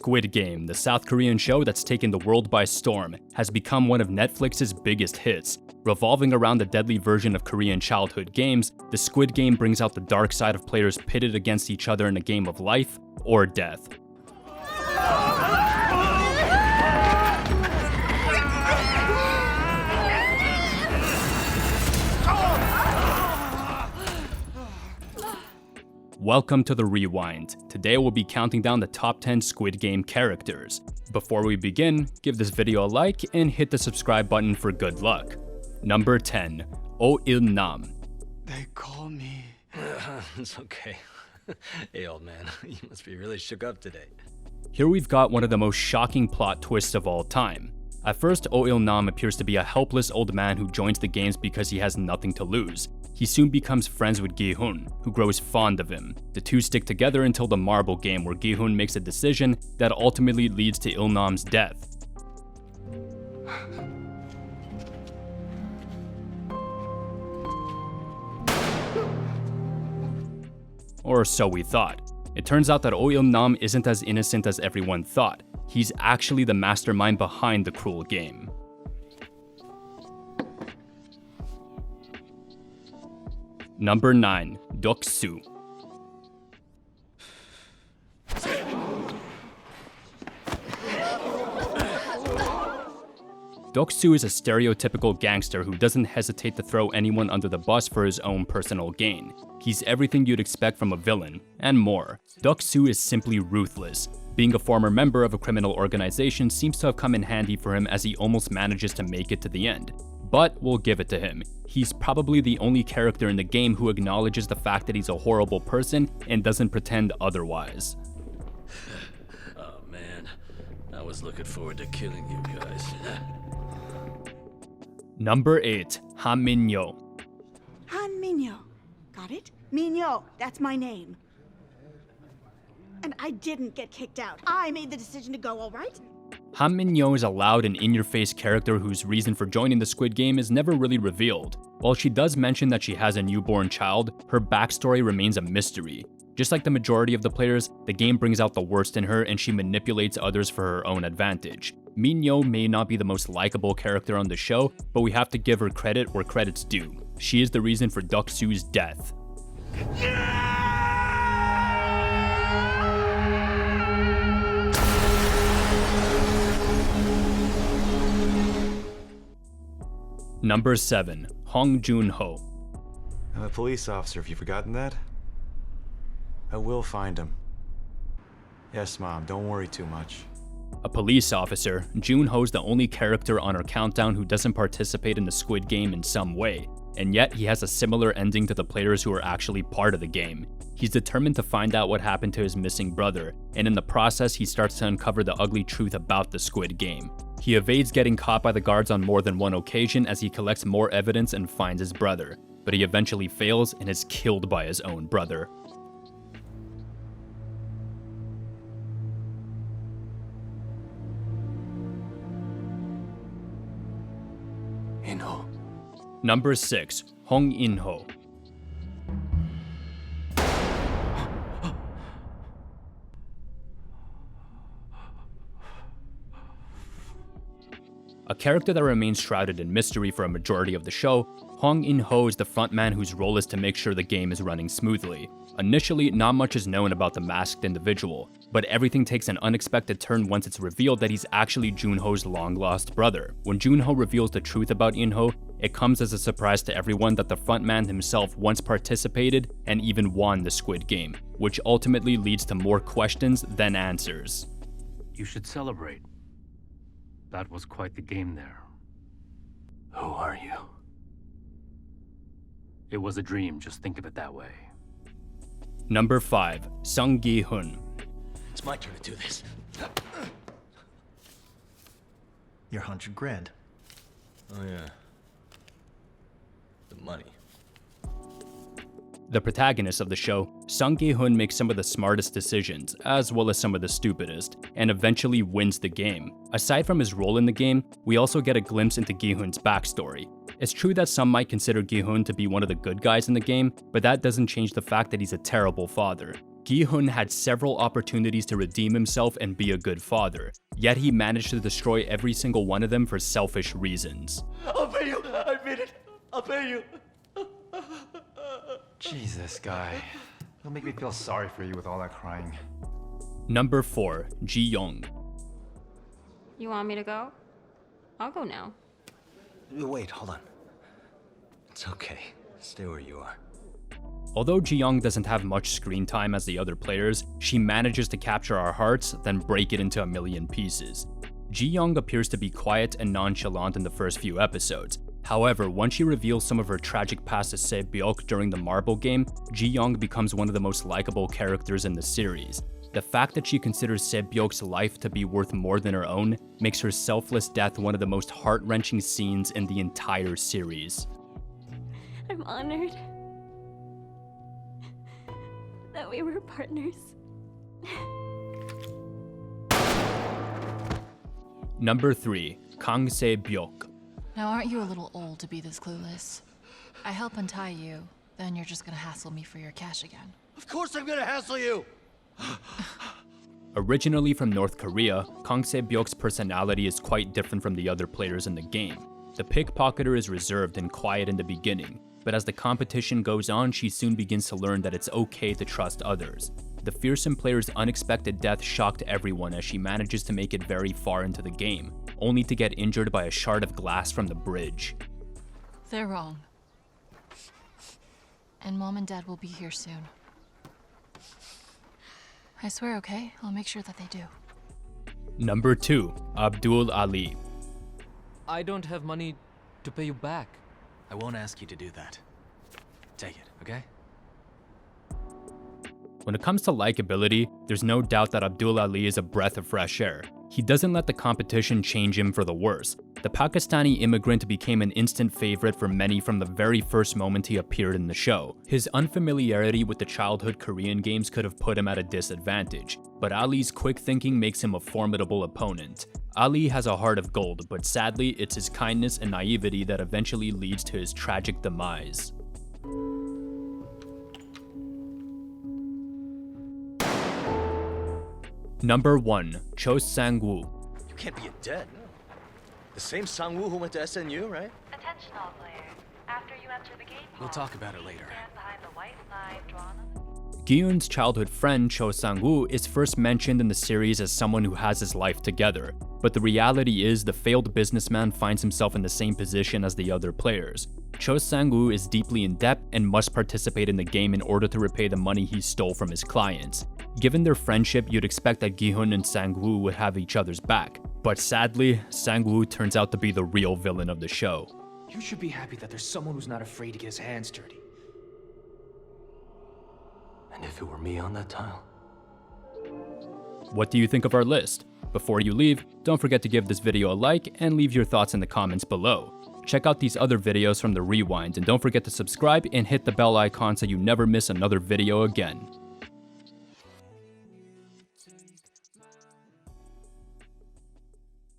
Squid Game, the South Korean show that's taken the world by storm, has become one of Netflix's biggest hits. Revolving around the deadly version of Korean childhood games, the Squid Game brings out the dark side of players pitted against each other in a game of life or death. Welcome to the Rewind. Today we'll be counting down the top 10 Squid Game characters. Before we begin, give this video a like and hit the subscribe button for good luck. Number 10. Oh Il-nam. They call me... It's okay. Hey old man, you must be really shook up today. Here we've got one of the most shocking plot twists of all time. At first, Oh Il-nam appears to be a helpless old man who joins the games because he has nothing to lose. He soon becomes friends with Gi-hun, who grows fond of him. The two stick together until the marble game where Gi-hun makes a decision that ultimately leads to Il-nam's death. Or so we thought. It turns out that Oh Il-nam isn't as innocent as everyone thought. He's actually the mastermind behind the cruel game. Number 9. Doksu. Doksu is a stereotypical gangster who doesn't hesitate to throw anyone under the bus for his own personal gain. He's everything you'd expect from a villain, and more. Doksu is simply ruthless. Being a former member of a criminal organization seems to have come in handy for him as he almost manages to make it to the end. But we'll give it to him. He's probably the only character in the game who acknowledges the fact that he's a horrible person and doesn't pretend otherwise. Oh man, I was looking forward to killing you guys. Number 8. Han Min-yo. Han Min-yo. Got it? Min-yo, that's my name. And I didn't get kicked out. I made the decision to go, all right? Han Min-yo is a loud and in-your-face character whose reason for joining the Squid Game is never really revealed. While she does mention that she has a newborn child, her backstory remains a mystery. Just like the majority of the players, the game brings out the worst in her and she manipulates others for her own advantage. Min-yo may not be the most likable character on the show, but we have to give her credit where credit's due. She is the reason for Doksu's death. Number 7. Hong Junho. I'm a police officer, have you forgotten that? I will find him. Yes, Mom, don't worry too much. A police officer, Junho's the only character on our countdown who doesn't participate in the Squid Game in some way, and yet he has a similar ending to the players who are actually part of the game. He's determined to find out what happened to his missing brother, and in the process he starts to uncover the ugly truth about the Squid Game. He evades getting caught by the guards on more than one occasion as he collects more evidence and finds his brother, but he eventually fails and is killed by his own brother. Inho. Number 6. Hong Inho. A character that remains shrouded in mystery for a majority of the show, Hong In-ho is the frontman whose role is to make sure the game is running smoothly. Initially, not much is known about the masked individual, but everything takes an unexpected turn once it's revealed that he's actually Junho's long-lost brother. When Junho reveals the truth about Inho, it comes as a surprise to everyone that the frontman himself once participated and even won the Squid Game, which ultimately leads to more questions than answers. You should celebrate. That was quite the game there. Who are you? It was a dream, just think of it that way. Number 5. Sung Gi-hun. It's my turn to do this. Your 100 grand. Oh yeah. The money. The protagonist of the show, Sung Gi-hun makes some of the smartest decisions, as well as some of the stupidest, and eventually wins the game. Aside from his role in the game, we also get a glimpse into Gi-hun's backstory. It's true that some might consider Gi-hun to be one of the good guys in the game, but that doesn't change the fact that he's a terrible father. Gi-hun had several opportunities to redeem himself and be a good father, yet he managed to destroy every single one of them for selfish reasons. I'll pay you! I made it! I'll pay you! Jesus, guy. You'll make me feel sorry for you with all that crying. Number 4. Jiyong. You want me to go? I'll go now. Wait, hold on. It's okay. Stay where you are. Although Jiyong doesn't have much screen time as the other players, she manages to capture our hearts, then break it into a million pieces. Jiyong appears to be quiet and nonchalant in the first few episodes. However, once she reveals some of her tragic past to Se Bok during the marble game, Jiyong becomes one of the most likable characters in the series. The fact that she considers Se Bok's life to be worth more than her own makes her selfless death one of the most heart-wrenching scenes in the entire series. I'm honored that we were partners. Number 3. Kang Se Bok. Now, aren't you a little old to be this clueless? I help untie you, then you're just gonna hassle me for your cash again. Of course I'm gonna hassle you! Originally from North Korea, Kang Se Bok's personality is quite different from the other players in the game. The pickpocketer is reserved and quiet in the beginning, but as the competition goes on, she soon begins to learn that it's okay to trust others. The fearsome player's unexpected death shocked everyone as she manages to make it very far into the game, only to get injured by a shard of glass from the bridge. They're wrong. And Mom and Dad will be here soon. I swear, okay? I'll make sure that they do. Number 2. Abdul Ali. I don't have money to pay you back. I won't ask you to do that. Take it, okay? When it comes to likability, there's no doubt that Abdul Ali is a breath of fresh air. He doesn't let the competition change him for the worse. The Pakistani immigrant became an instant favorite for many from the very first moment he appeared in the show. His unfamiliarity with the childhood Korean games could have put him at a disadvantage, but Ali's quick thinking makes him a formidable opponent. Ali has a heart of gold, but sadly, it's his kindness and naivety that eventually leads to his tragic demise. Number 1. Cho Sang-woo. You can't be a dead. The same Sang-woo who went to SNU, right? Attention all players. After you enter the gate hall, We'll talk about it later. stand behind the white line drawn on the... Gi-eun's childhood friend Cho Sang-woo is first mentioned in the series as someone who has his life together, but the reality is the failed businessman finds himself in the same position as the other players. Cho Sang-woo is deeply in debt and must participate in the game in order to repay the money he stole from his clients. Given their friendship, you'd expect that Gi-hun and Sang-woo would have each other's back, but sadly, Sang-woo turns out to be the real villain of the show. You should be happy that there's someone who's not afraid to get his hands dirty. And if it were me on that tile? What do you think of our list? Before you leave, don't forget to give this video a like and leave your thoughts in the comments below. Check out these other videos from the Rewind and don't forget to subscribe and hit the bell icon so you never miss another video again.